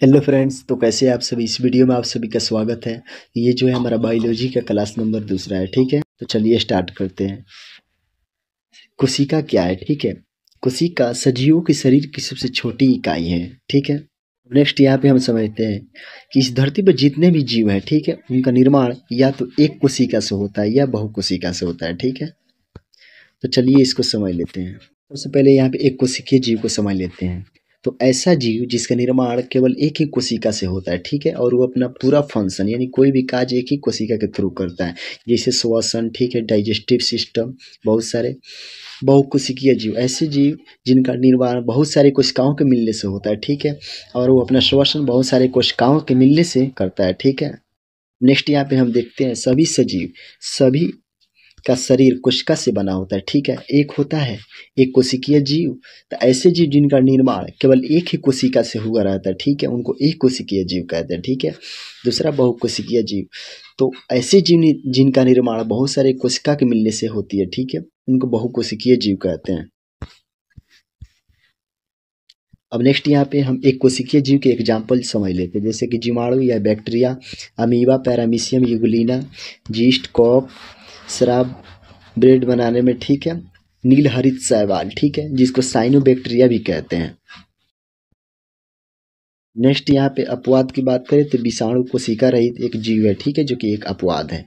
Hello friends, तो कैसे हैं आप सभी। इस वीडियो में आप सभी का स्वागत है। ये जो है हमारा बायोलॉजी का क्लास नंबर दूसरा है। ठीक है, तो चलिए स्टार्ट करते हैं। कोशिका क्या है? ठीक है, कोशिका सजीवों के शरीर की सबसे छोटी इकाई है। ठीक है, नेक्स्ट यहाँ पे हम समझते हैं कि इस धरती पर जितने भी जीव हैं, ठीक है, उनका निर्माण या तो एक कोशिका से होता है या बहुकोशिका से होता है। ठीक है, तो चलिए इसको समझ लेते हैं। सबसे पहले यहाँ पे एक कोशिकीय जीव को समझ लेते हैं। तो ऐसा जीव जिसका निर्माण केवल एक ही कोशिका से होता है, ठीक है, और वो अपना पूरा फंक्शन यानी कोई भी कार्य एक ही कोशिका के थ्रू करता है, जैसे श्वसन, ठीक है, डाइजेस्टिव सिस्टम, बहुत सारे। बहुकोशिकीय जीव ऐसे जीव जिनका निर्माण बहुत सारे कोशिकाओं के मिलने से होता है, ठीक है, और वो अपना श्वसन बहुत सारे कोशिकाओं के मिलने से करता है। ठीक है, नेक्स्ट यहाँ पे हम देखते हैं सभी सजीव, सभी का शरीर कोशिका से बना होता है। ठीक है, एक होता है एक कोशिकीय जीव। तो ऐसे जीव जिनका निर्माण केवल एक ही कोशिका से हुआ रहता है, ठीक है, उनको एक कोशिकीय जीव कहते हैं। ठीक है, दूसरा बहुकोशिकीय जीव। तो ऐसे जीव जिनका निर्माण बहुत सारे कोशिका के मिलने से होती है, ठीक है, उनको बहुकोशिकीय जीव कहते हैं। अब नेक्स्ट यहाँ पे हम एक कोशिकीय जीव के एग्जाम्पल समझ लेते हैं, जैसे कि जीवाणु या bacteria, amoeba, paramecium, euglena, yeast, कॉक, शराब ब्रेड बनाने में, ठीक है, नील हरित शैवाल, ठीक है, जिसको साइनोबैक्टीरिया भी कहते हैं। नेक्स्ट यहाँ पे अपवाद की बात करें तो विषाणु कोशिका रहित एक जीव है, ठीक है, जो कि एक अपवाद है।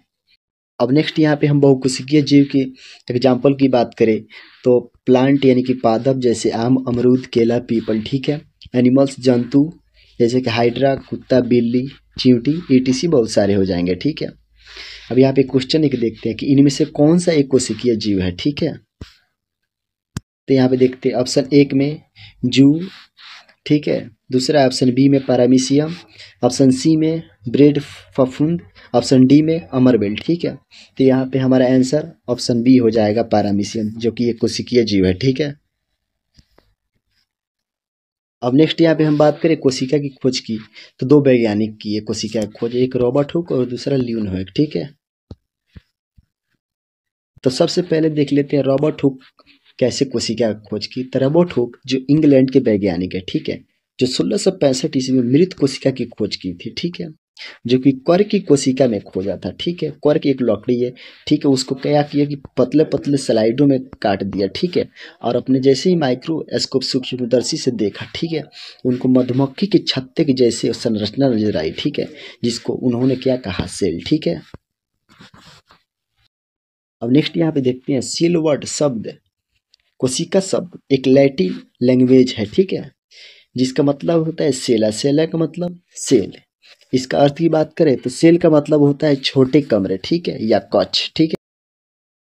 अब नेक्स्ट यहाँ पे हम बहुकोशिकीय जीव की एग्जाम्पल की बात करें तो प्लांट यानी कि पादप, जैसे आम, अमरूद, केला, पीपल, ठीक है। एनिमल्स, जंतु, जैसे कि हाइड्रा, कुत्ता, बिल्ली, चींटी, ईटीसी, बहुत सारे हो जाएंगे। ठीक है, अब यहाँ पे क्वेश्चन एक देखते हैं कि इनमें से कौन सा एक कोशिकीय जीव है। ठीक है, तो यहाँ पे देखते हैं ऑप्शन एक में जू, ठीक है, दूसरा ऑप्शन बी में पैरामीशियम, ऑप्शन सी में ब्रेड फफूंद, ऑप्शन डी में अमरबेल। ठीक है, तो यहाँ पे हमारा आंसर ऑप्शन बी हो जाएगा, पैरामीशियम, जो कि एक कोशिकीय जीव है। ठीक है, अब नेक्स्ट यहाँ पे हम बात करें कोशिका की खोज की, तो दो वैज्ञानिक की है कोशिका की खोज, एक रॉबर्ट हुक और दूसरा ल्यूनहोक। ठीक है, तो सबसे पहले देख लेते हैं रॉबर्ट हुक कैसे कोशिका की खोज की। तो रॉबर्ट हुक जो इंग्लैंड के वैज्ञानिक है, ठीक है, जो 1665 ईस्वी में मृत कोशिका की खोज की थी। ठीक है, जो कि क्वार्क की कोशिका में खोजा था। ठीक है, क्वार्क एक लकड़ी है, ठीक है, उसको क्या किया कि पतले पतले स्लाइडों में काट दिया। ठीक है, और अपने जैसे ही माइक्रोस्कोप सूक्ष्मदर्शी से देखा, ठीक है, उनको मधुमक्खी के छत्ते की जैसे संरचना नजर आई। ठीक है, जिसको उन्होंने क्या कहा, सेल। ठीक है, अब नेक्स्ट यहाँ पे देखते हैं सेल वर्ड शब्द, कोशिका शब्द एक लैटिन लैंग्वेज है, ठीक है, जिसका मतलब होता है सेला। सेला का मतलब सेल। इसका अर्थ की बात करें तो सेल का मतलब होता है छोटे कमरे, ठीक है, या कक्ष। ठीक है,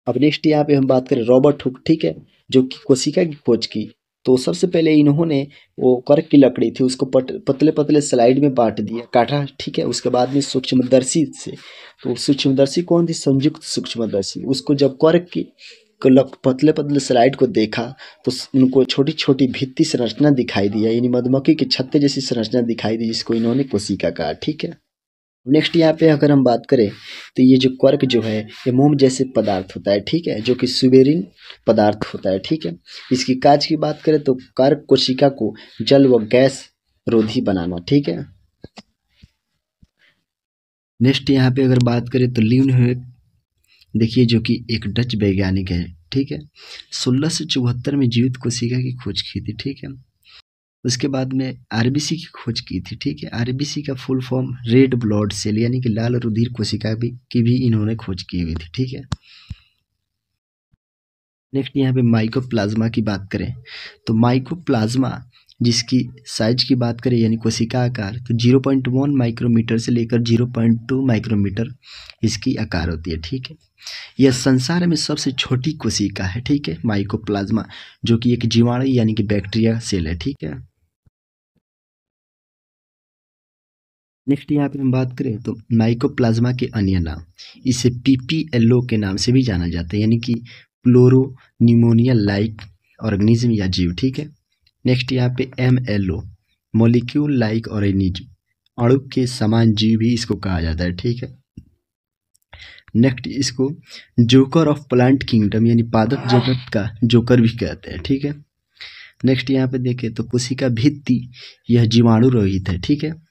अब नेक्स्ट यहाँ पे हम बात करें रॉबर्ट हुक, ठीक है, जो कि कोशिका की खोज की। तो सबसे पहले इन्होंने वो कर्क की लकड़ी थी, उसको पतले पतले स्लाइड में बांट दिया, काटा। ठीक है, उसके बाद में सूक्ष्मदर्शी से, तो सूक्ष्मदर्शी कौन थी, संयुक्त सूक्ष्मदर्शी, उसको जब कर्क की पतले पतले स्लाइड को देखा तो उनको छोटी छोटी भित्ति संरचना दिखाई दी, यानी मधुमक्खी के छत्ते जैसी संरचना दिखाई दी, जिसको इन्होंने कोशिका कहा। ठीक है, नेक्स्ट यहाँ पे अगर हम बात करें तो ये जो क्वार्क जो है ये मोम जैसे पदार्थ होता है, ठीक है, जो कि सुबेरिन पदार्थ होता है। ठीक है, इसकी काज की बात करें तो क्वार्क कोशिका को जल व गैस रोधी बनाना। ठीक है, नेक्स्ट यहाँ पे अगर बात करें तो ल्यूनहोक, देखिए, जो कि एक डच वैज्ञानिक है। ठीक है, 1674 में जीवित कोशिका की खोज की थी। ठीक है, उसके बाद में आरबीसी की खोज की थी। ठीक है, आरबीसी का full form red blood cell यानी कि लाल रुधिर कोशिका की भी इन्होंने खोज की हुई थी। ठीक है, नेक्स्ट यहाँ पे माइकोप्लाज्मा की बात करें तो माइकोप्लाज्मा जिसकी साइज की बात करें यानी कोशिका आकार, तो 0.1 माइक्रोमीटर से लेकर 0.2 माइक्रोमीटर इसकी आकार होती है। ठीक है, यह संसार में सबसे छोटी कोशिका है। ठीक है, माइकोप्लाज्मा, जो कि एक जीवाणु यानी कि बैक्टीरिया सेल है। ठीक है, नेक्स्ट यहाँ पे हम बात करें तो माइकोप्लाज्मा के अन्य नाम, इसे पीपीएलओ के नाम से भी जाना जाता है, यानी कि प्लोरो न्यूमोनिया लाइक ऑर्गेनिज्म या जीव। ठीक है, नेक्स्ट यहाँ पे एमएलओ, मोलिक्यूल लाइक ऑर्गेनिज्म, अणु के समान जीव भी इसको कहा जाता है। ठीक है, नेक्स्ट इसको जोकर ऑफ प्लांट किंगडम यानी पादप जगत का जोकर भी कहते हैं। ठीक है, नेक्स्ट यहाँ पे देखें तो कोशिका भित्ति, यह जीवाणु रहित है, ठीक है।